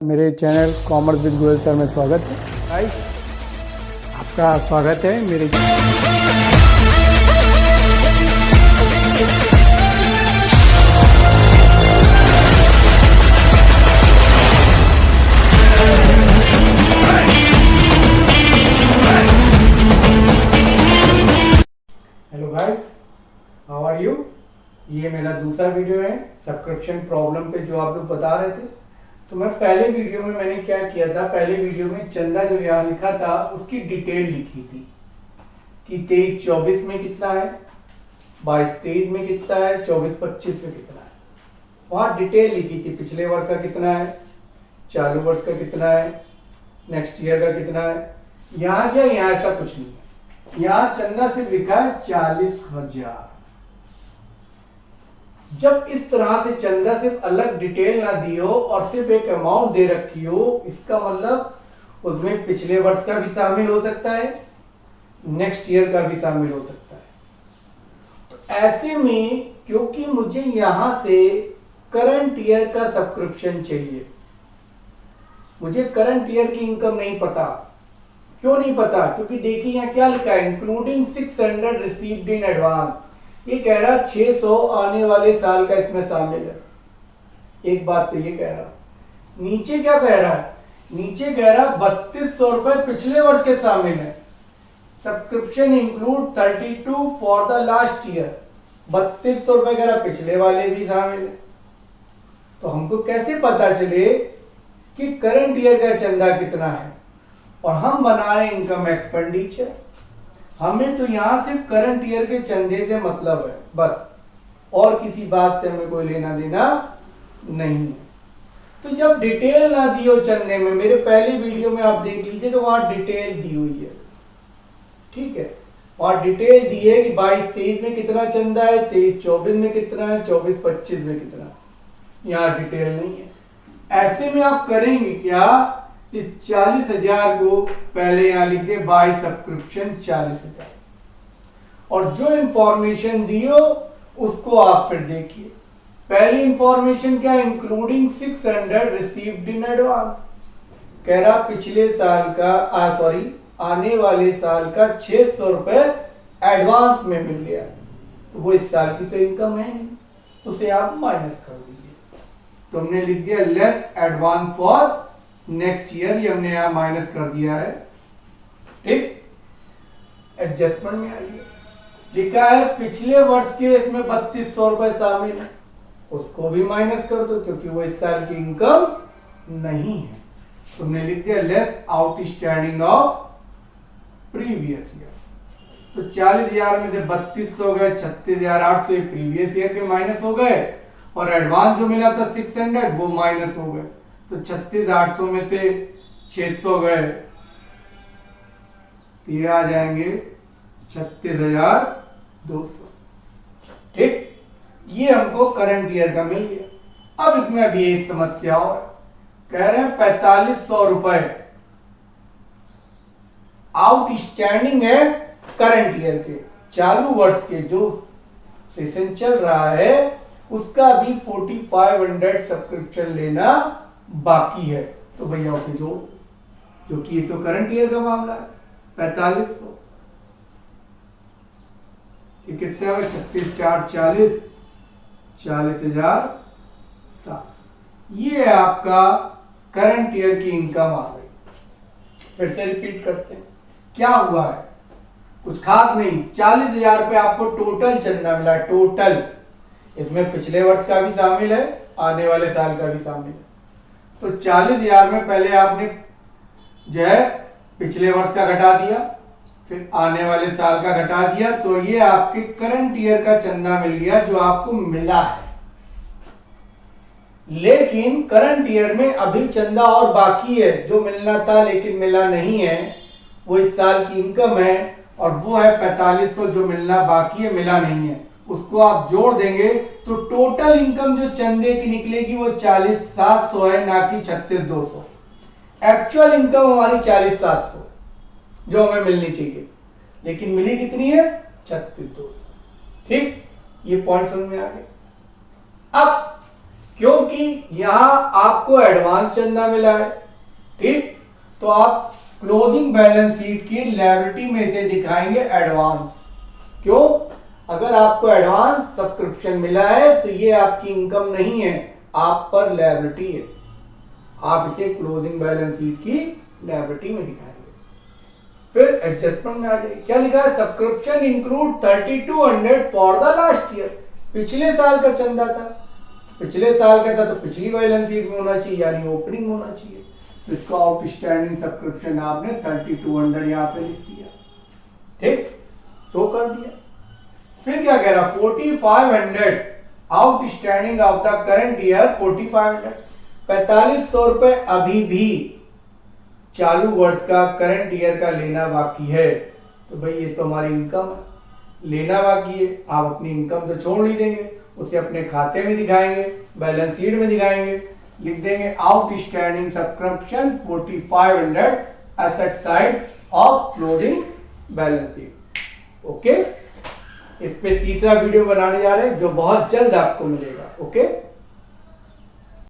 मेरे channel commerce with Goyal sir में स्वागत है। गाइस, आपका स्वागत है मेरे hello guys, how are you. ये मेरा दूसरा वीडियो है सब्सक्रिप्शन प्रॉब्लम पे जो आप लोग बता रहे थे। तो मैं पहले वीडियो में मैंने क्या किया था, पहले वीडियो में चंदा जो यहाँ लिखा था उसकी डिटेल लिखी थी कि 23-24 में कितना है, 22-23 में कितना है, 24-25 में कितना है। वहाँ डिटेल लिखी थी, पिछले वर्ष का कितना है, चालू वर्ष का कितना है, नेक्स्ट ईयर का कितना है। यहाँ क्या, यहाँ ऐसा कुछ नहीं है। यहाँ चंदा सिर्फ लिखा है 40,000। जब इस तरह से चंदा सिर्फ अलग डिटेल ना दी हो और सिर्फ एक अमाउंट दे रखी हो, इसका मतलब उसमें पिछले वर्ष का भी शामिल हो सकता है, नेक्स्ट ईयर का भी शामिल हो सकता है। तो ऐसे में क्योंकि मुझे यहां से करंट ईयर का सब्सक्रिप्शन चाहिए, मुझे करंट ईयर की इनकम नहीं पता। क्यों नहीं पता? क्योंकि देखिए यहाँ क्या लिखा है, इंक्लूडिंग 600 रिसीव्ड इन एडवांस। ये कह रहा 600 आने वाले साल का इसमें शामिल है। एक बात तो ये कह रहा, नीचे क्या कह रहा है, नीचे कह रहा 3200 रुपए पिछले वर्ष के शामिल है। Subscription include 32 for the last year. 3200 रुपए कह रहा पिछले वाले भी शामिल है। तो हमको कैसे पता चले कि करंट ईयर का चंदा कितना है? और हम बना रहे इनकम एक्सपेंडिचर, हमें तो यहां सिर्फ करंट ईयर के चंदे से मतलब है बस, और किसी बात से हमें कोई लेना देना नहीं है। तो जब डिटेल ना दी हो चंदे में, मेरे पहले वीडियो में आप देख लीजिए तो वहां डिटेल दी हुई है, ठीक है। वहां डिटेल दी है कि 22-23 में कितना चंदा है, 23-24 में कितना है, 24-25 में कितना है। यहाँ डिटेल नहीं है। ऐसे में आप करेंगे क्या, इस 40,000 को पहले यहां लिख दे बाय सब्सक्रिप्शन 40,000, और जो इंफॉर्मेशन दी हो उसको आप फिर देखिए। पहली इंफॉर्मेशन क्या है, इंक्लूडिंग 600 रिसीव्ड इन एडवांस। कह रहा पिछले साल का आने वाले साल का 600 रुपए एडवांस में मिल गया, तो वो इस साल की तो इनकम है नहीं, उसे आप माइनस कर दीजिए। तो हमने लिख दिया less advance for next year, ये हमने यहां माइनस कर दिया है, ठीक। एडजस्टमेंट में आइए, लिखा है पिछले वर्ष के इसमें 3200 रुपए शामिल है, उसको भी माइनस कर दो क्योंकि वो इस साल की इनकम नहीं है। तुमने लिख दिया less outstanding of previous year. तो 40,000 में से 3200 गए, 36,800 ये प्रीवियस ईयर के माइनस हो गए, और एडवांस जो मिला था 600 वो माइनस हो गए। तो 36,800 में से 600 गए तो ये आ जाएंगे 36,200, ठीक। ये हमको करंट ईयर का मिल गया। अब इसमें अभी एक समस्या और कह रहे हैं 4500 रुपए आउटस्टैंडिंग है करंट ईयर के, चालू वर्ष के जो सेशन चल रहा है उसका भी 4500 सब्सक्रिप्शन लेना बाकी है। तो भैया उसे जोड़, क्योंकि ये तो करंट ईयर का मामला है। 4500 ये कितने होगा, 36,440, 40,700। ये आपका करंट ईयर की इनकम आ गई। फिर से रिपीट करते हैं, क्या हुआ है, कुछ खास नहीं। 40,000 रुपए आपको टोटल चंदा मिला, टोटल। इसमें पिछले वर्ष का भी शामिल है, आने वाले साल का भी शामिल है। तो 40,000 में पहले आपने जो है पिछले वर्ष का घटा दिया, फिर आने वाले साल का घटा दिया, तो ये आपके करंट ईयर का चंदा मिल गया जो आपको मिला है। लेकिन करंट ईयर में अभी चंदा और बाकी है जो मिलना था लेकिन मिला नहीं है, वो इस साल की इनकम है, और वो है 4500 जो मिलना बाकी है, मिला नहीं है। उसको आप जोड़ देंगे तो टोटल इनकम जो चंदे की निकलेगी वो 40,700 है, ना कि 36,200। एक्चुअल इनकम हमारी 40,700 जो हमें मिलनी चाहिए, लेकिन मिली कितनी है, 36,200, ठीक। ये पॉइंट समझ में आ गया। अब क्योंकि यहां आपको एडवांस चंदा मिला है, ठीक, तो आप क्लोजिंग बैलेंस शीट की लायबिलिटी में से दिखाएंगे एडवांस। क्यों? अगर आपको एडवांस सब्सक्रिप्शन मिला है तो ये आपकी इनकम नहीं है, आप पर लायबिलिटी है, आप इसे क्लोजिंग बैलेंस शीट की लायबिलिटी में दिखाएंगे। फिर एडजस्टमेंट में आ जाए, क्या लिखा है? Subscription include 3200 for the last year. पिछले साल का चंदा था, पिछले साल का था तो पिछली बैलेंस शीट में होना चाहिए, यानी ओपनिंग में होना चाहिए। तो इसका आउटस्टैंडिंग सब्सक्रिप्शन आपने 3200 यहाँ पे लिख दिया, ठीक, शो कर दिया। फिर क्या कह रहा? 4500 outstanding of the current year 4500, 4500 रुपए अभी भी चालू वर्ष का करंट ईयर का लेना बाकी है। तो भाई ये तो हमारी इनकम है, लेना बाकी है, आप अपनी इनकम तो छोड़ नहीं देंगे, उसे अपने खाते में दिखाएंगे, बैलेंस शीट में दिखाएंगे, लिख देंगे outstanding subscription 4500 asset side of closing balance sheet. Okay, इस पे तीसरा वीडियो बनाने जा रहे हैं जो बहुत जल्द आपको मिलेगा। ओके।